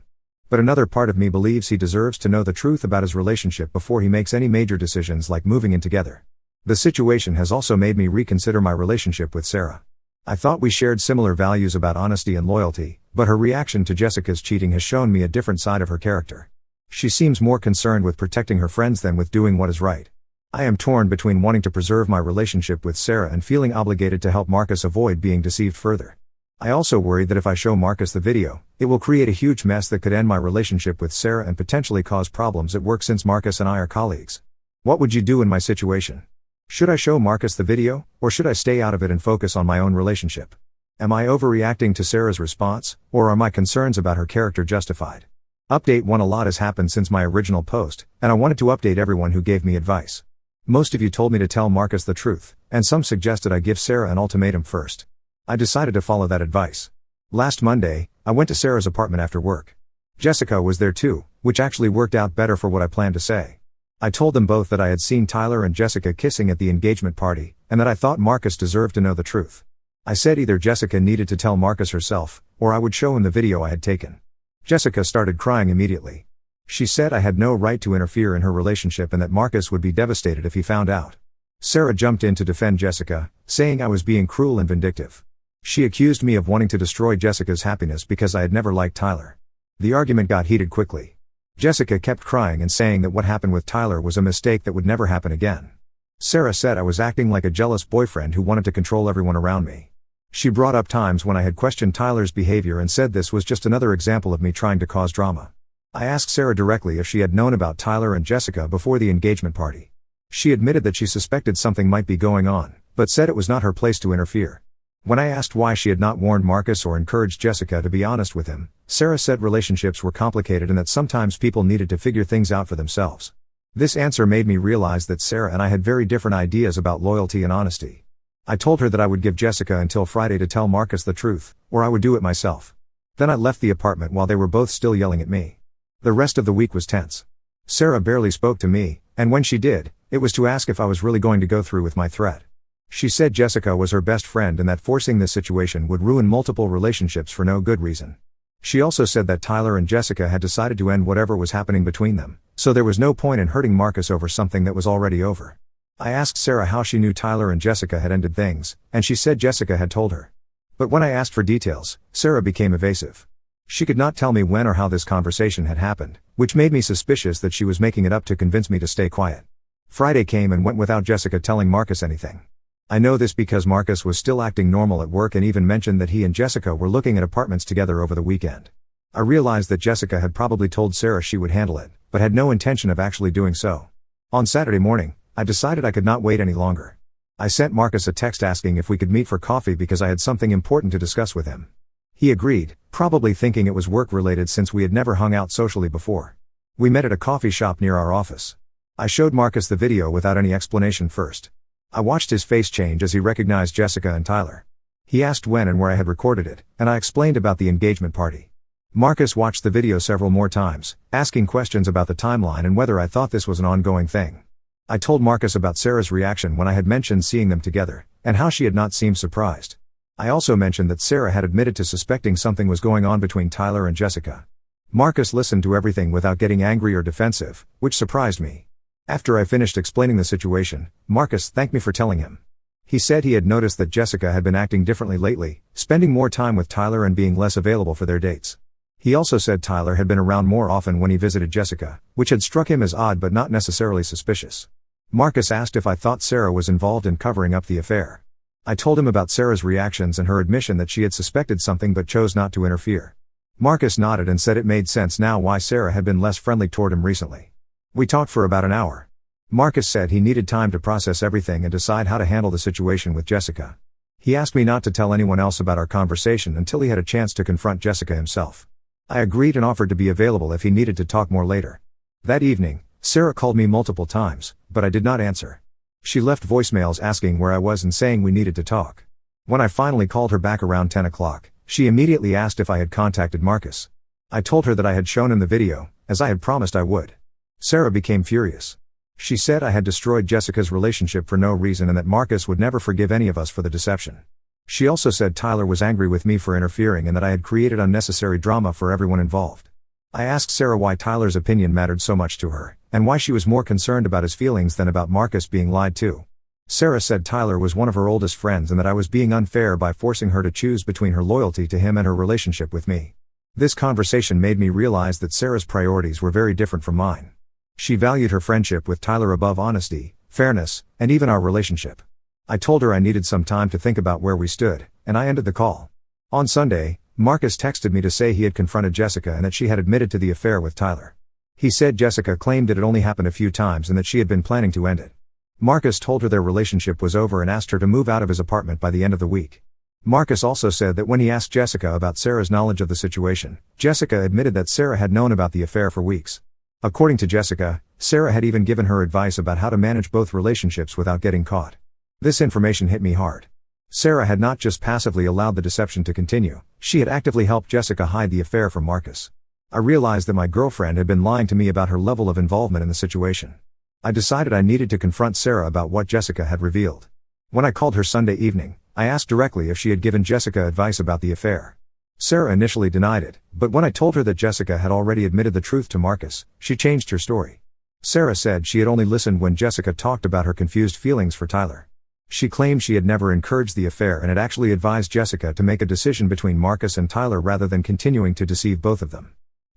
But another part of me believes he deserves to know the truth about his relationship before he makes any major decisions like moving in together. The situation has also made me reconsider my relationship with Sarah. I thought we shared similar values about honesty and loyalty, but her reaction to Jessica's cheating has shown me a different side of her character. She seems more concerned with protecting her friends than with doing what is right. I am torn between wanting to preserve my relationship with Sarah and feeling obligated to help Marcus avoid being deceived further. I also worry that if I show Marcus the video, it will create a huge mess that could end my relationship with Sarah and potentially cause problems at work since Marcus and I are colleagues. What would you do in my situation? Should I show Marcus the video, or should I stay out of it and focus on my own relationship? Am I overreacting to Sarah's response, or are my concerns about her character justified? Update 1: A lot has happened since my original post, and I wanted to update everyone who gave me advice. Most of you told me to tell Marcus the truth, and some suggested I give Sarah an ultimatum first. I decided to follow that advice. Last Monday, I went to Sarah's apartment after work. Jessica was there too, which actually worked out better for what I planned to say. I told them both that I had seen Tyler and Jessica kissing at the engagement party, and that I thought Marcus deserved to know the truth. I said either Jessica needed to tell Marcus herself, or I would show him the video I had taken. Jessica started crying immediately. She said I had no right to interfere in her relationship and that Marcus would be devastated if he found out. Sarah jumped in to defend Jessica, saying I was being cruel and vindictive. She accused me of wanting to destroy Jessica's happiness because I had never liked Tyler. The argument got heated quickly. Jessica kept crying and saying that what happened with Tyler was a mistake that would never happen again. Sarah said I was acting like a jealous boyfriend who wanted to control everyone around me. She brought up times when I had questioned Tyler's behavior and said this was just another example of me trying to cause drama. I asked Sarah directly if she had known about Tyler and Jessica before the engagement party. She admitted that she suspected something might be going on, but said it was not her place to interfere. When I asked why she had not warned Marcus or encouraged Jessica to be honest with him, Sarah said relationships were complicated and that sometimes people needed to figure things out for themselves. This answer made me realize that Sarah and I had very different ideas about loyalty and honesty. I told her that I would give Jessica until Friday to tell Marcus the truth, or I would do it myself. Then I left the apartment while they were both still yelling at me. The rest of the week was tense. Sarah barely spoke to me, and when she did, it was to ask if I was really going to go through with my threat. She said Jessica was her best friend and that forcing this situation would ruin multiple relationships for no good reason. She also said that Tyler and Jessica had decided to end whatever was happening between them, so there was no point in hurting Marcus over something that was already over. I asked Sarah how she knew Tyler and Jessica had ended things, and she said Jessica had told her. But when I asked for details, Sarah became evasive. She could not tell me when or how this conversation had happened, which made me suspicious that she was making it up to convince me to stay quiet. Friday came and went without Jessica telling Marcus anything. I know this because Marcus was still acting normal at work and even mentioned that he and Jessica were looking at apartments together over the weekend. I realized that Jessica had probably told Sarah she would handle it, but had no intention of actually doing so. On Saturday morning, I decided I could not wait any longer. I sent Marcus a text asking if we could meet for coffee because I had something important to discuss with him. He agreed, probably thinking it was work-related since we had never hung out socially before. We met at a coffee shop near our office. I showed Marcus the video without any explanation first. I watched his face change as he recognized Jessica and Tyler. He asked when and where I had recorded it, and I explained about the engagement party. Marcus watched the video several more times, asking questions about the timeline and whether I thought this was an ongoing thing. I told Marcus about Sarah's reaction when I had mentioned seeing them together, and how she had not seemed surprised. I also mentioned that Sarah had admitted to suspecting something was going on between Tyler and Jessica. Marcus listened to everything without getting angry or defensive, which surprised me. After I finished explaining the situation, Marcus thanked me for telling him. He said he had noticed that Jessica had been acting differently lately, spending more time with Tyler and being less available for their dates. He also said Tyler had been around more often when he visited Jessica, which had struck him as odd but not necessarily suspicious. Marcus asked if I thought Sarah was involved in covering up the affair. I told him about Sarah's reactions and her admission that she had suspected something but chose not to interfere. Marcus nodded and said it made sense now why Sarah had been less friendly toward him recently. We talked for about an hour. Marcus said he needed time to process everything and decide how to handle the situation with Jessica. He asked me not to tell anyone else about our conversation until he had a chance to confront Jessica himself. I agreed and offered to be available if he needed to talk more later. That evening, Sarah called me multiple times, but I did not answer. She left voicemails asking where I was and saying we needed to talk. When I finally called her back around 10 o'clock, she immediately asked if I had contacted Marcus. I told her that I had shown him the video, as I had promised I would. Sarah became furious. She said I had destroyed Jessica's relationship for no reason and that Marcus would never forgive any of us for the deception. She also said Tyler was angry with me for interfering and that I had created unnecessary drama for everyone involved. I asked Sarah why Tyler's opinion mattered so much to her, and why she was more concerned about his feelings than about Marcus being lied to. Sarah said Tyler was one of her oldest friends and that I was being unfair by forcing her to choose between her loyalty to him and her relationship with me. This conversation made me realize that Sarah's priorities were very different from mine. She valued her friendship with Tyler above honesty, fairness, and even our relationship. I told her I needed some time to think about where we stood, and I ended the call. On Sunday, Marcus texted me to say he had confronted Jessica and that she had admitted to the affair with Tyler. He said Jessica claimed it had only happened a few times and that she had been planning to end it. Marcus told her their relationship was over and asked her to move out of his apartment by the end of the week. Marcus also said that when he asked Jessica about Sarah's knowledge of the situation, Jessica admitted that Sarah had known about the affair for weeks. According to Jessica, Sarah had even given her advice about how to manage both relationships without getting caught. This information hit me hard. Sarah had not just passively allowed the deception to continue, she had actively helped Jessica hide the affair from Marcus. I realized that my girlfriend had been lying to me about her level of involvement in the situation. I decided I needed to confront Sarah about what Jessica had revealed. When I called her Sunday evening, I asked directly if she had given Jessica advice about the affair. Sarah initially denied it, but when I told her that Jessica had already admitted the truth to Marcus, she changed her story. Sarah said she had only listened when Jessica talked about her confused feelings for Tyler. She claimed she had never encouraged the affair and had actually advised Jessica to make a decision between Marcus and Tyler rather than continuing to deceive both of them.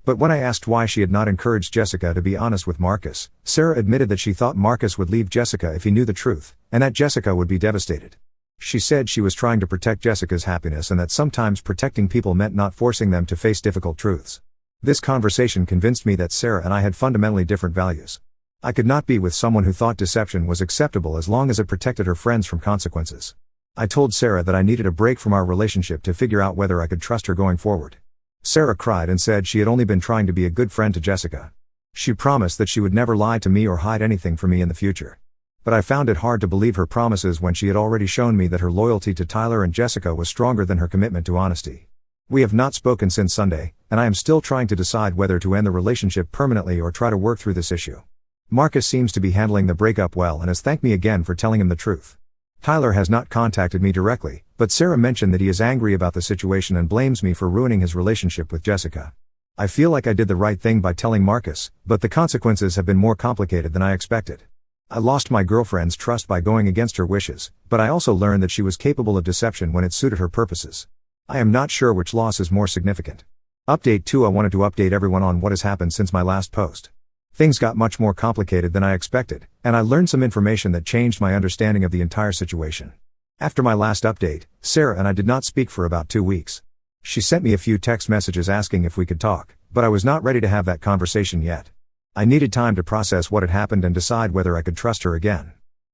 But when I asked why she had not encouraged Jessica to be honest with Marcus, Sarah admitted that she thought Marcus would leave Jessica if he knew the truth, and that Jessica would be devastated. She said she was trying to protect Jessica's happiness and that sometimes protecting people meant not forcing them to face difficult truths. This conversation convinced me that Sarah and I had fundamentally different values. I could not be with someone who thought deception was acceptable as long as it protected her friends from consequences. I told Sarah that I needed a break from our relationship to figure out whether I could trust her going forward. Sarah cried and said she had only been trying to be a good friend to Jessica. She promised that she would never lie to me or hide anything from me in the future. But I found it hard to believe her promises when she had already shown me that her loyalty to Tyler and Jessica was stronger than her commitment to honesty. We have not spoken since Sunday, and I am still trying to decide whether to end the relationship permanently or try to work through this issue. Marcus seems to be handling the breakup well and has thanked me again for telling him the truth. Tyler has not contacted me directly, but Sarah mentioned that he is angry about the situation and blames me for ruining his relationship with Jessica. I feel like I did the right thing by telling Marcus, but the consequences have been more complicated than I expected. I lost my girlfriend's trust by going against her wishes, but I also learned that she was capable of deception when it suited her purposes. I am not sure which loss is more significant. Update 2: I wanted to update everyone on what has happened since my last post. Things got much more complicated than I expected, and I learned some information that changed my understanding of the entire situation. After my last update, Sarah and I did not speak for about 2 weeks. She sent me a few text messages asking if we could talk, but I was not ready to have that conversation yet. I needed time to process what had happened and decide whether I could trust her again.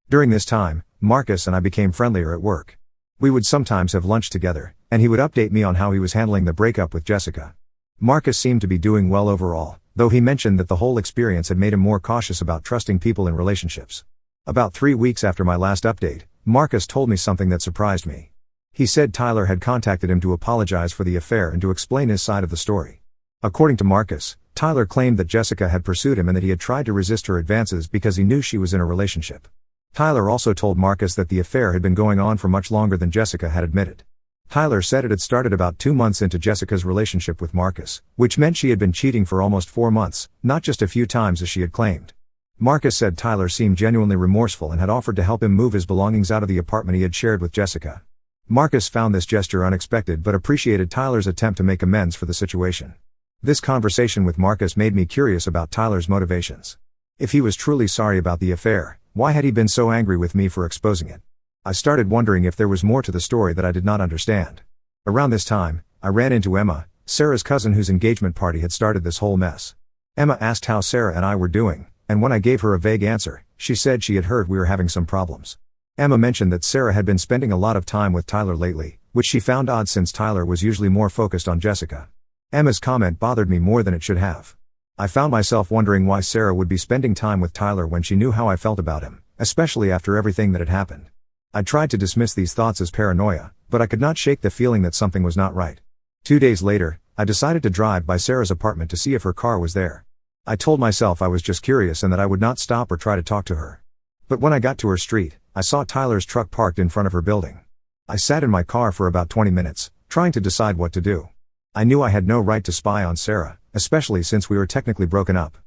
During this time, Marcus and I became friendlier at work. We would sometimes have lunch together, and he would update me on how he was handling the breakup with Jessica. Marcus seemed to be doing well overall, though he mentioned that the whole experience had made him more cautious about trusting people in relationships. About 3 weeks after my last update, Marcus told me something that surprised me. He said Tyler had contacted him to apologize for the affair and to explain his side of the story. According to Marcus, Tyler claimed that Jessica had pursued him and that he had tried to resist her advances because he knew she was in a relationship. Tyler also told Marcus that the affair had been going on for much longer than Jessica had admitted. Tyler said it had started about 2 months into Jessica's relationship with Marcus, which meant she had been cheating for almost 4 months, not just a few times as she had claimed. Marcus said Tyler seemed genuinely remorseful and had offered to help him move his belongings out of the apartment he had shared with Jessica. Marcus found this gesture unexpected but appreciated Tyler's attempt to make amends for the situation. This conversation with Marcus made me curious about Tyler's motivations. If he was truly sorry about the affair, why had he been so angry with me for exposing it? I started wondering if there was more to the story that I did not understand. Around this time, I ran into Emma, Sarah's cousin whose engagement party had started this whole mess. Emma asked how Sarah and I were doing, and when I gave her a vague answer, she said she had heard we were having some problems. Emma mentioned that Sarah had been spending a lot of time with Tyler lately, which she found odd since Tyler was usually more focused on Jessica. Emma's comment bothered me more than it should have. I found myself wondering why Sarah would be spending time with Tyler when she knew how I felt about him, especially after everything that had happened. I tried to dismiss these thoughts as paranoia, but I could not shake the feeling that something was not right. 2 days later, I decided to drive by Sarah's apartment to see if her car was there. I told myself I was just curious and that I would not stop or try to talk to her. But when I got to her street, I saw Tyler's truck parked in front of her building. I sat in my car for about 20 minutes, trying to decide what to do. I knew I had no right to spy on Sarah, especially since we were technically broken up.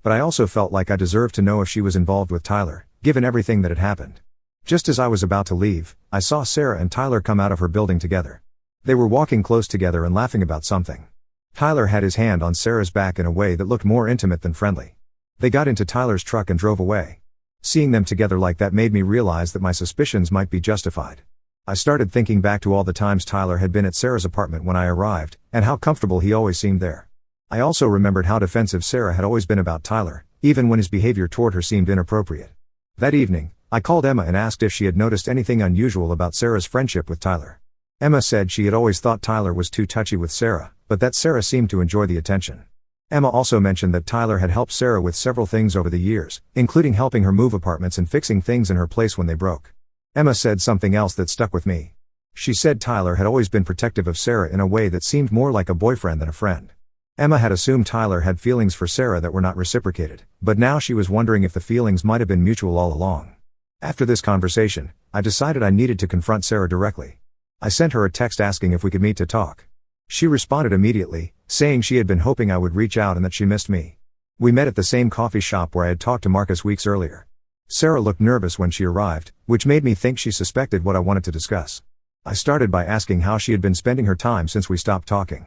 But I also felt like I deserved to know if she was involved with Tyler, given everything that had happened. Just as I was about to leave, I saw Sarah and Tyler come out of her building together. They were walking close together and laughing about something. Tyler had his hand on Sarah's back in a way that looked more intimate than friendly. They got into Tyler's truck and drove away. Seeing them together like that made me realize that my suspicions might be justified. I started thinking back to all the times Tyler had been at Sarah's apartment when I arrived, and how comfortable he always seemed there. I also remembered how defensive Sarah had always been about Tyler, even when his behavior toward her seemed inappropriate. That evening, I called Emma and asked if she had noticed anything unusual about Sarah's friendship with Tyler. Emma said she had always thought Tyler was too touchy with Sarah, but that Sarah seemed to enjoy the attention. Emma also mentioned that Tyler had helped Sarah with several things over the years, including helping her move apartments and fixing things in her place when they broke. Emma said something else that stuck with me. She said Tyler had always been protective of Sarah in a way that seemed more like a boyfriend than a friend. Emma had assumed Tyler had feelings for Sarah that were not reciprocated, but now she was wondering if the feelings might have been mutual all along. After this conversation, I decided I needed to confront Sarah directly. I sent her a text asking if we could meet to talk. She responded immediately, saying she had been hoping I would reach out and that she missed me. We met at the same coffee shop where I had talked to Marcus weeks earlier. Sarah looked nervous when she arrived, which made me think she suspected what I wanted to discuss. I started by asking how she had been spending her time since we stopped talking.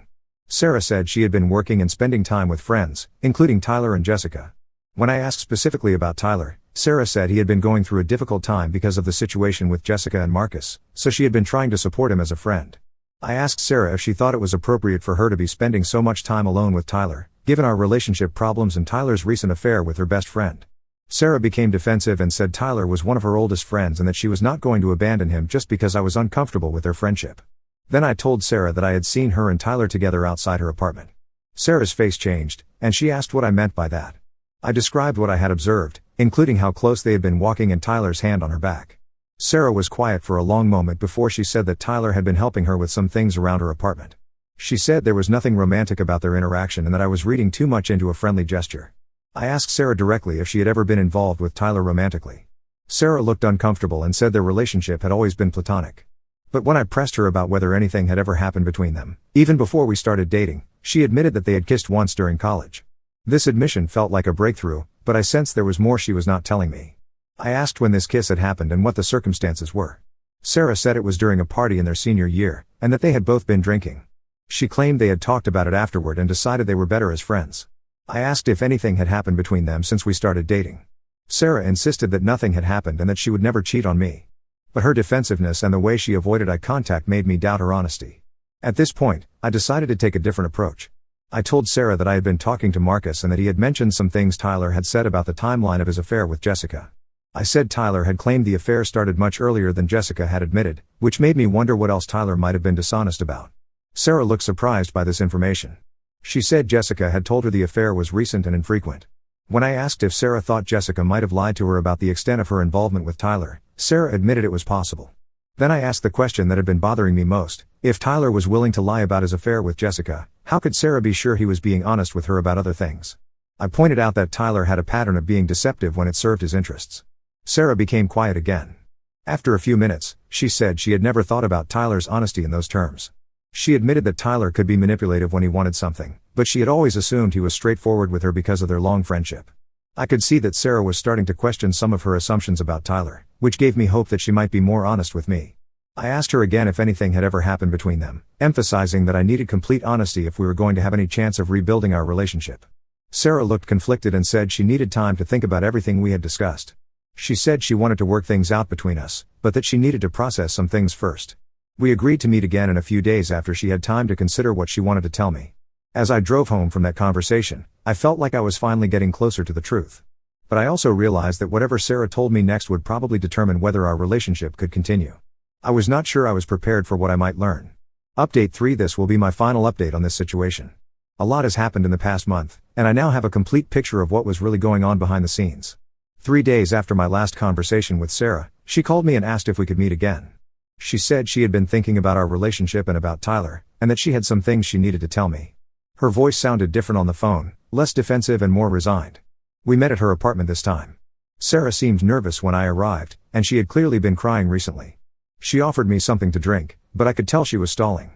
Sarah said she had been working and spending time with friends, including Tyler and Jessica. When I asked specifically about Tyler, Sarah said he had been going through a difficult time because of the situation with Jessica and Marcus, so she had been trying to support him as a friend. I asked Sarah if she thought it was appropriate for her to be spending so much time alone with Tyler, given our relationship problems and Tyler's recent affair with her best friend. Sarah became defensive and said Tyler was one of her oldest friends and that she was not going to abandon him just because I was uncomfortable with their friendship. Then I told Sarah that I had seen her and Tyler together outside her apartment. Sarah's face changed, and she asked what I meant by that. I described what I had observed, including how close they had been walking and Tyler's hand on her back. Sarah was quiet for a long moment before she said that Tyler had been helping her with some things around her apartment. She said there was nothing romantic about their interaction and that I was reading too much into a friendly gesture. I asked Sarah directly if she had ever been involved with Tyler romantically. Sarah looked uncomfortable and said their relationship had always been platonic. But when I pressed her about whether anything had ever happened between them, even before we started dating, she admitted that they had kissed once during college. This admission felt like a breakthrough, but I sensed there was more she was not telling me. I asked when this kiss had happened and what the circumstances were. Sarah said it was during a party in their senior year, and that they had both been drinking. She claimed they had talked about it afterward and decided they were better as friends. I asked if anything had happened between them since we started dating. Sarah insisted that nothing had happened and that she would never cheat on me. But her defensiveness and the way she avoided eye contact made me doubt her honesty. At this point, I decided to take a different approach. I told Sarah that I had been talking to Marcus and that he had mentioned some things Tyler had said about the timeline of his affair with Jessica. I said Tyler had claimed the affair started much earlier than Jessica had admitted, which made me wonder what else Tyler might have been dishonest about. Sarah looked surprised by this information. She said Jessica had told her the affair was recent and infrequent. When I asked if Sarah thought Jessica might have lied to her about the extent of her involvement with Tyler, Sarah admitted it was possible. Then I asked the question that had been bothering me most: if Tyler was willing to lie about his affair with Jessica, how could Sarah be sure he was being honest with her about other things? I pointed out that Tyler had a pattern of being deceptive when it served his interests. Sarah became quiet again. After a few minutes, she said she had never thought about Tyler's honesty in those terms. She admitted that Tyler could be manipulative when he wanted something, but she had always assumed he was straightforward with her because of their long friendship. I could see that Sarah was starting to question some of her assumptions about Tyler, which gave me hope that she might be more honest with me. I asked her again if anything had ever happened between them, emphasizing that I needed complete honesty if we were going to have any chance of rebuilding our relationship. Sarah looked conflicted and said she needed time to think about everything we had discussed. She said she wanted to work things out between us, but that she needed to process some things first. We agreed to meet again in a few days after she had time to consider what she wanted to tell me. As I drove home from that conversation, I felt like I was finally getting closer to the truth. But I also realized that whatever Sarah told me next would probably determine whether our relationship could continue. I was not sure I was prepared for what I might learn. Update 3: This will be my final update on this situation. A lot has happened in the past month, and I now have a complete picture of what was really going on behind the scenes. 3 days after my last conversation with Sarah, she called me and asked if we could meet again. She said she had been thinking about our relationship and about Tyler, and that she had some things she needed to tell me. Her voice sounded different on the phone, less defensive and more resigned. We met at her apartment this time. Sarah seemed nervous when I arrived, and she had clearly been crying recently. She offered me something to drink, but I could tell she was stalling.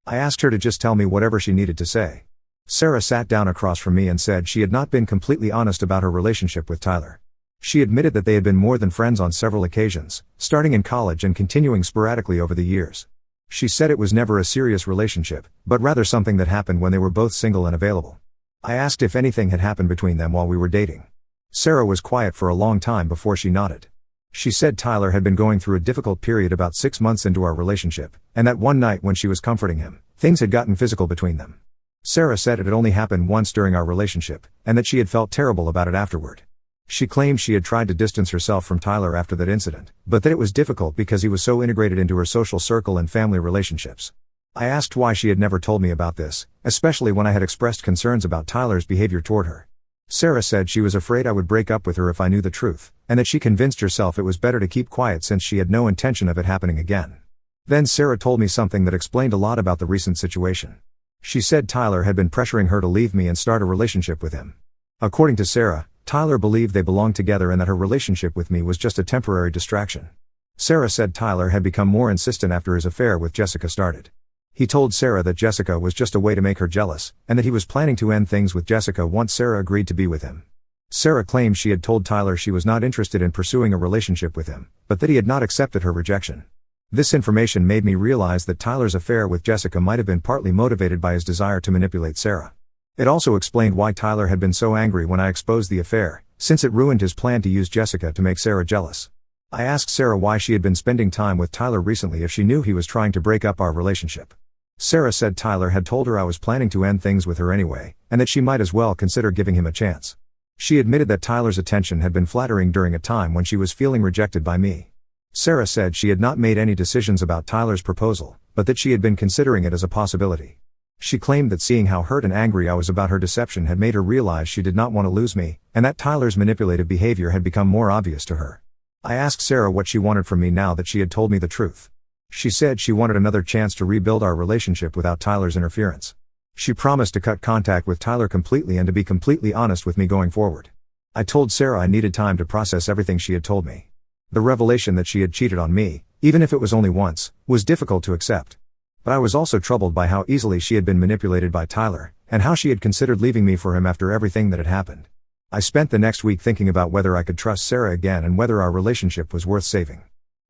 I asked her to just tell me whatever she needed to say. Sarah sat down across from me and said she had not been completely honest about her relationship with Tyler. She admitted that they had been more than friends on several occasions, starting in college and continuing sporadically over the years. She said it was never a serious relationship, but rather something that happened when they were both single and available. I asked if anything had happened between them while we were dating. Sarah was quiet for a long time before she nodded. She said Tyler had been going through a difficult period about 6 months into our relationship, and that one night when she was comforting him, things had gotten physical between them. Sarah said it had only happened once during our relationship, and that she had felt terrible about it afterward. She claimed she had tried to distance herself from Tyler after that incident, but that it was difficult because he was so integrated into her social circle and family relationships. I asked why she had never told me about this, especially when I had expressed concerns about Tyler's behavior toward her. Sarah said she was afraid I would break up with her if I knew the truth, and that she convinced herself it was better to keep quiet since she had no intention of it happening again. Then Sarah told me something that explained a lot about the recent situation. She said Tyler had been pressuring her to leave me and start a relationship with him. According to Sarah, Tyler believed they belonged together and that her relationship with me was just a temporary distraction. Sarah said Tyler had become more insistent after his affair with Jessica started. He told Sarah that Jessica was just a way to make her jealous, and that he was planning to end things with Jessica once Sarah agreed to be with him. Sarah claimed she had told Tyler she was not interested in pursuing a relationship with him, but that he had not accepted her rejection. This information made me realize that Tyler's affair with Jessica might have been partly motivated by his desire to manipulate Sarah. It also explained why Tyler had been so angry when I exposed the affair, since it ruined his plan to use Jessica to make Sarah jealous. I asked Sarah why she had been spending time with Tyler recently if she knew he was trying to break up our relationship. Sarah said Tyler had told her I was planning to end things with her anyway, and that she might as well consider giving him a chance. She admitted that Tyler's attention had been flattering during a time when she was feeling rejected by me. Sarah said she had not made any decisions about Tyler's proposal, but that she had been considering it as a possibility. She claimed that seeing how hurt and angry I was about her deception had made her realize she did not want to lose me, and that Tyler's manipulative behavior had become more obvious to her. I asked Sarah what she wanted from me now that she had told me the truth. She said she wanted another chance to rebuild our relationship without Tyler's interference. She promised to cut contact with Tyler completely and to be completely honest with me going forward. I told Sarah I needed time to process everything she had told me. The revelation that she had cheated on me, even if it was only once, was difficult to accept. But I was also troubled by how easily she had been manipulated by Tyler, and how she had considered leaving me for him after everything that had happened. I spent the next week thinking about whether I could trust Sarah again and whether our relationship was worth saving.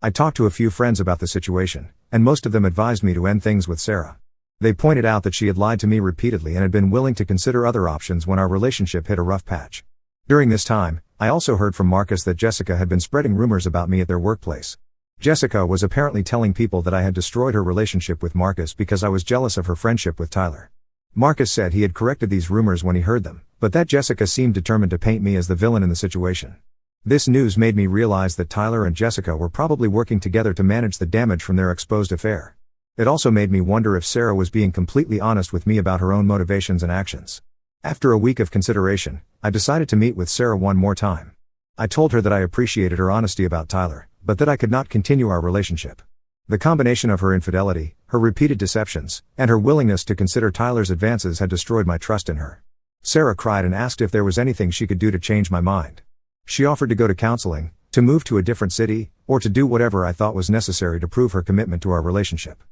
I talked to a few friends about the situation, and most of them advised me to end things with Sarah. They pointed out that she had lied to me repeatedly and had been willing to consider other options when our relationship hit a rough patch. During this time, I also heard from Marcus that Jessica had been spreading rumors about me at their workplace. Jessica was apparently telling people that I had destroyed her relationship with Marcus because I was jealous of her friendship with Tyler. Marcus said he had corrected these rumors when he heard them, but that Jessica seemed determined to paint me as the villain in the situation. This news made me realize that Tyler and Jessica were probably working together to manage the damage from their exposed affair. It also made me wonder if Sarah was being completely honest with me about her own motivations and actions. After a week of consideration, I decided to meet with Sarah one more time. I told her that I appreciated her honesty about Tyler, but that I could not continue our relationship. The combination of her infidelity, her repeated deceptions, and her willingness to consider Tyler's advances had destroyed my trust in her. Sarah cried and asked if there was anything she could do to change my mind. She offered to go to counseling, to move to a different city, or to do whatever I thought was necessary to prove her commitment to our relationship.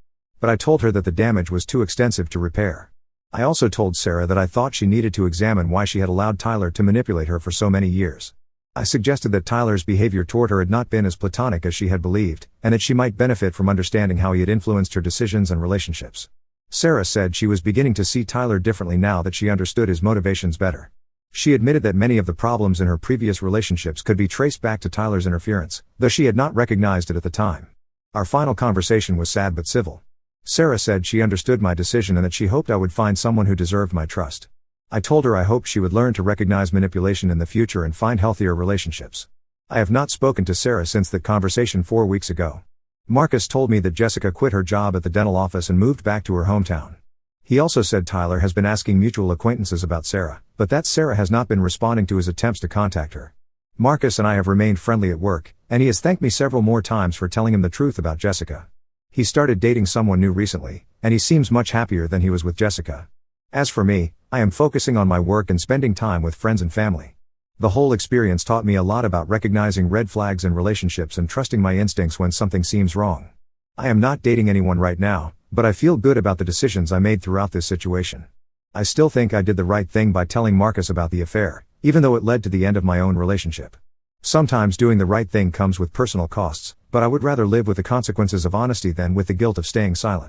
But I told her that the damage was too extensive to repair. I also told Sarah that I thought she needed to examine why she had allowed Tyler to manipulate her for so many years. I suggested that Tyler's behavior toward her had not been as platonic as she had believed, and that she might benefit from understanding how he had influenced her decisions and relationships. Sarah said she was beginning to see Tyler differently now that she understood his motivations better. She admitted that many of the problems in her previous relationships could be traced back to Tyler's interference, though she had not recognized it at the time. Our final conversation was sad but civil. Sarah said she understood my decision and that she hoped I would find someone who deserved my trust. I told her I hoped she would learn to recognize manipulation in the future and find healthier relationships. I have not spoken to Sarah since that conversation 4 weeks ago. Marcus told me that Jessica quit her job at the dental office and moved back to her hometown. He also said Tyler has been asking mutual acquaintances about Sarah, but that Sarah has not been responding to his attempts to contact her. Marcus and I have remained friendly at work, and he has thanked me several more times for telling him the truth about Jessica. He started dating someone new recently, and he seems much happier than he was with Jessica. As for me, I am focusing on my work and spending time with friends and family. The whole experience taught me a lot about recognizing red flags in relationships and trusting my instincts when something seems wrong. I am not dating anyone right now, but I feel good about the decisions I made throughout this situation. I still think I did the right thing by telling Marcus about the affair, even though it led to the end of my own relationship. Sometimes doing the right thing comes with personal costs, but I would rather live with the consequences of honesty than with the guilt of staying silent.